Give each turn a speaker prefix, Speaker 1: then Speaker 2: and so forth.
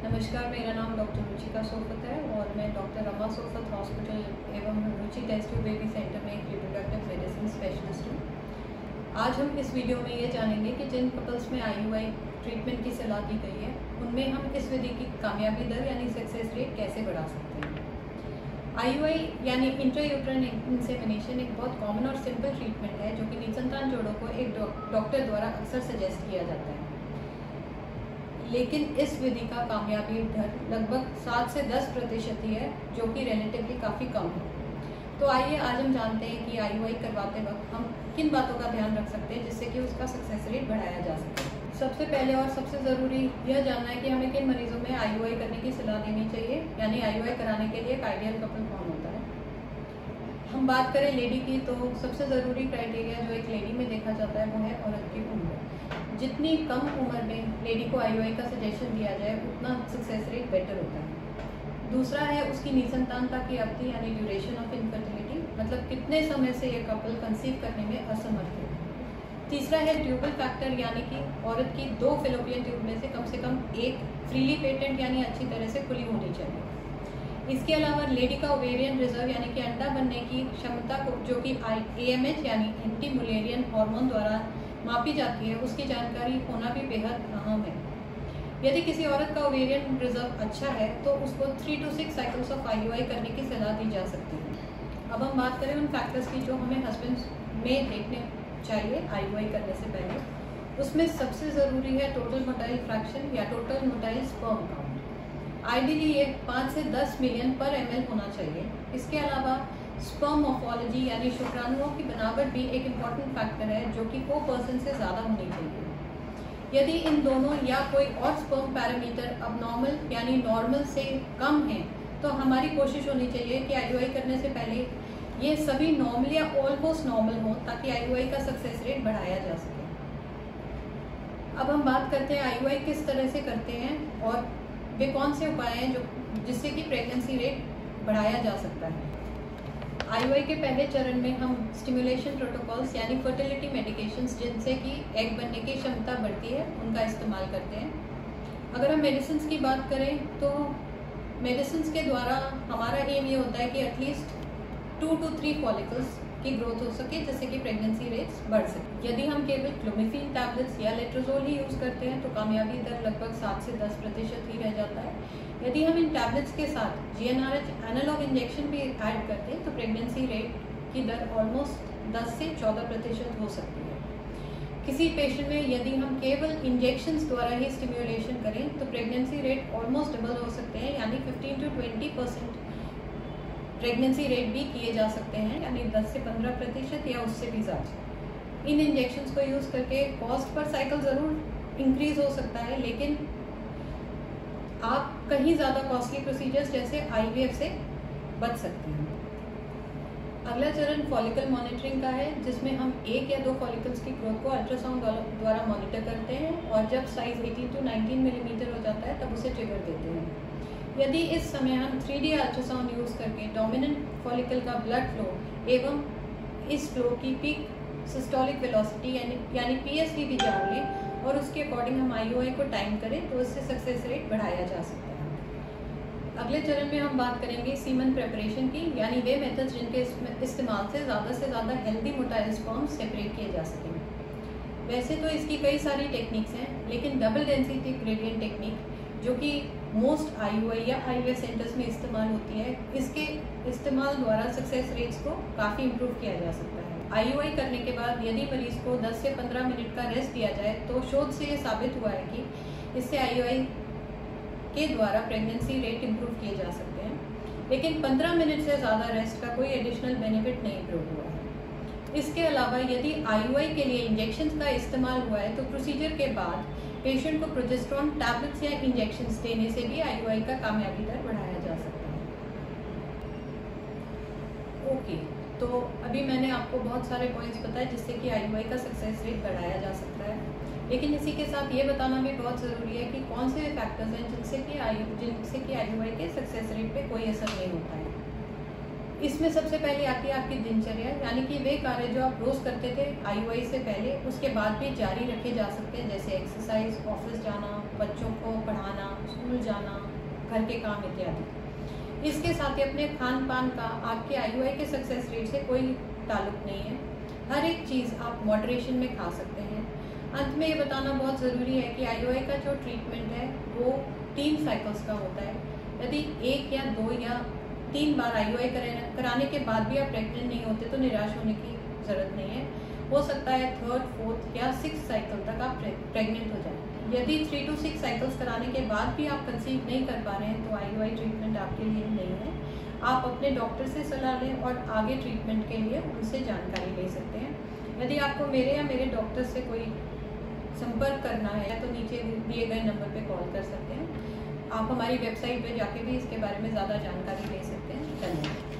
Speaker 1: नमस्कार, मेरा नाम डॉक्टर रुचिका सोफत है और मैं डॉक्टर रमा सोफत हॉस्पिटल एवं रुचि टेस्ट ट्यूब बेबी सेंटर में एक रिप्रोडक्टिव मेडिसिन स्पेशलिस्ट हूँ। आज हम इस वीडियो में ये जानेंगे कि जिन कपल्स में IUI ट्रीटमेंट की सलाह दी गई है उनमें हम इस विधि की कामयाबी दर यानी सक्सेस रेट कैसे बढ़ा सकते हैं। IUI यानी इंट्रायूट्राइन इंसेमिनेशन एक बहुत कॉमन और सिंपल ट्रीटमेंट है जो कि निसंतान जोड़ों को एक डॉक्टर द्वारा अक्सर सजेस्ट किया जाता है, लेकिन इस विधि का कामयाबी दर लगभग 7 से 10% ही है, जो कि रिलेटिवली काफ़ी कम है। तो आइए आज हम जानते हैं कि IUI करवाते वक्त हम किन बातों का ध्यान रख सकते हैं जिससे कि उसका सक्सेस रेट बढ़ाया जा सके। सबसे पहले और सबसे ज़रूरी यह जानना है कि हमें किन मरीजों में IUI करने की सलाह देनी चाहिए, यानी IUI कराने के लिए एक आइडियल कपल कौन होता है। हम बात करें लेडी की, तो सबसे ज़रूरी क्राइटेरिया जो एक लेडी में देखा जाता है वो है औरत की उम्र। जितनी कम उम्र में लेडी को IUI का सजेशन दिया जाए उतना सक्सेस रेट बेटर होता है। दूसरा है उसकी निसंतानता की अवधि यानी ड्यूरेशन ऑफ इनफर्टिलिटी, मतलब कितने समय से ये कपल कंसीव करने में असमर्थ है। तीसरा है ट्यूबल फैक्टर, यानी कि औरत की 2 फैलोपियन ट्यूब में से कम एक फ्रीली पेटेंट यानी अच्छी तरह से खुली होनी चाहिए। इसके अलावा लेडी का ओवेरियन रिजर्व यानी कि अंडा बनने की क्षमता को, जो कि AMH यानी एंटी मुलेरियन हार्मोन द्वारा मापी जाती है, उसकी जानकारी होना भी बेहद अहम है। यदि किसी औरत का ओवेरियन रिजर्व अच्छा है तो उसको 3 to 6 साइकिल्स ऑफ IUI करने की सलाह दी जा सकती है। अब हम बात करें उन फैक्टर्स की जो हमें हस्बैंड में देखने चाहिए IUI करने से पहले, उसमें सबसे ज़रूरी है टोटल मोटाइल फ्रैक्शन या total motile sperm count. Ideally ये 5 से 10 मिलियन पर ml होना चाहिए। इसके अलावा स्पर्म मॉर्फोलॉजी यानी शुक्राणुओं की बनावट भी एक इम्पॉर्टेंट फैक्टर है जो कि 4% से ज़्यादा होनी चाहिए। यदि इन दोनों या कोई और स्पर्म पैरामीटर अबनॉर्मल यानी नॉर्मल से कम है तो हमारी कोशिश होनी चाहिए कि IUI करने से पहले ये सभी नॉर्मल या ऑलमोस्ट नॉर्मल हो, ताकि IUI का सक्सेस रेट बढ़ाया जा सके। अब हम बात करते हैं IUI किस तरह से करते हैं और वे कौन से उपाय हैं जिससे कि प्रेगनेंसी रेट बढ़ाया जा सकता है। IUI के पहले चरण में हम स्टिमुलेशन प्रोटोकॉल्स यानी फर्टिलिटी मेडिकेशंस जिनसे कि एग बनने की क्षमता बढ़ती है उनका इस्तेमाल करते हैं। अगर हम मेडिसिन की बात करें तो मेडिसिन के द्वारा हमारा एम ये होता है कि एटलीस्ट 2 to 3 फॉलिकल्स की ग्रोथ हो सके जिससे कि प्रेगनेंसी रेट्स बढ़ सके। यदि हम केवल क्लोमिफेन टैबलेट्स या लेट्रोजोल ही यूज़ करते हैं तो कामयाबी दर लगभग 7 से 10% ही रह जाता है। यदि हम इन टैबलेट्स के साथ GnRH एनालॉग इंजेक्शन भी ऐड करते हैं तो प्रेगनेंसी रेट की दर ऑलमोस्ट 10 से 14% हो सकती है। किसी पेशेंट में यदि हम केवल इंजेक्शंस द्वारा ही स्टिम्युलेशन करें तो प्रेगनेंसी रेट ऑलमोस्ट डबल हो सकते हैं, यानी 15 to 20% प्रेगनेंसी रेट भी किए जा सकते हैं, यानी 10 से 15% या उससे भी ज़्यादा। इन इंजेक्शंस को यूज़ करके कॉस्ट पर साइकिल ज़रूर इंक्रीज हो सकता है, लेकिन आप कहीं ज़्यादा कॉस्टली प्रोसीजर्स जैसे IVF से बच सकते हैं। अगला चरण फॉलिकल मॉनिटरिंग का है, जिसमें हम 1 या 2 फॉलिकल्स की ग्रोथ को अल्ट्रासाउंड द्वारा मॉनिटर करते हैं और जब साइज 18 to 19 मिलीमीटर हो जाता है तब उसे ट्रिगर देते हैं। यदि इस समय हम 3D अल्ट्रासाउंड यूज़ करके डोमिनेंट फॉलिकल का ब्लड फ्लो एवं इस फ्लो की पीक सिस्टोलिक वेलोसिटी यानी PSV भी जान लें और उसके अकॉर्डिंग हम IUI को टाइम करें तो इससे सक्सेस रेट बढ़ाया जा सकता है। अगले चरण में हम बात करेंगे सीमन प्रेपरेशन की, यानी वे मेथड्स जिनके इस्तेमाल से ज़्यादा हेल्दी मोटाइल स्पर्म सेपरेट किए जा सकें। वैसे तो इसकी कई सारी टेक्निक्स हैं, लेकिन डबल डेंसिटी ग्रेडियंट टेक्निक जो कि मोस्ट IUI या IVF सेंटर्स में इस्तेमाल होती है, इसके इस्तेमाल द्वारा सक्सेस रेट्स को काफ़ी इम्प्रूव किया जा सकता है। IUI करने के बाद यदि मरीज को 10 से 15 मिनट का रेस्ट दिया जाए तो शोध से ये साबित हुआ है कि इससे IUI के द्वारा प्रेगनेंसी रेट इम्प्रूव किए जा सकते हैं, लेकिन 15 मिनट से ज़्यादा रेस्ट का कोई एडिशनल बेनिफिट नहीं प्रूव हुआ है। इसके अलावा यदि IUI के लिए इंजेक्शन का इस्तेमाल हुआ है तो प्रोसीजर के बाद पेशेंट को प्रोजेस्टेरॉन टैबलेट्स या इंजेक्शंस देने से भी IUI का कामयाबी दर बढ़ाया जा सकता है। ओके, तो अभी मैंने आपको बहुत सारे पॉइंट्स बताए जिससे कि IUI का सक्सेस रेट बढ़ाया जा सकता है, लेकिन इसी के साथ ये बताना भी बहुत ज़रूरी है कि कौन से फैक्टर्स हैं जिनसे कि IUI के सक्सेस रेट पे कोई असर नहीं होता है। इसमें सबसे पहले आती है आपकी दिनचर्या, यानी कि वे कार्य जो आप रोज़ करते थे IUI से पहले उसके बाद भी जारी रखे जा सकते हैं, जैसे एक्सरसाइज, ऑफिस जाना, बच्चों को पढ़ाना, स्कूल जाना, घर के काम इत्यादि। इसके साथ ही अपने खान पान का आपके IUI के सक्सेस रेट से कोई ताल्लुक नहीं है। हर एक चीज़ आप मॉडरेशन में खा सकते हैं। अंत में ये बताना बहुत ज़रूरी है कि IUI का जो ट्रीटमेंट है वो 3 साइकिल्स का होता है। यदि 1 या 2 या 3 बार IUI कराने के बाद भी आप प्रेग्नेंट नहीं होते तो निराश होने की ज़रूरत नहीं है। हो सकता है 3rd, 4th या 6th साइकिल तक आप प्रेग्नेंट हो जाएं। यदि 3 to 6 साइकिल्स कराने के बाद भी आप कंसीव नहीं कर पा रहे हैं तो IUI ट्रीटमेंट आपके लिए नहीं है। आप अपने डॉक्टर से सलाह लें और आगे ट्रीटमेंट के लिए उनसे जानकारी ले सकते हैं। यदि आपको मेरे या मेरे डॉक्टर से कोई संपर्क करना है तो नीचे दिए गए नंबर पे कॉल कर सकते हैं। आप हमारी वेबसाइट पे जाके भी इसके बारे में ज़्यादा जानकारी ले सकते हैं। धन्यवाद।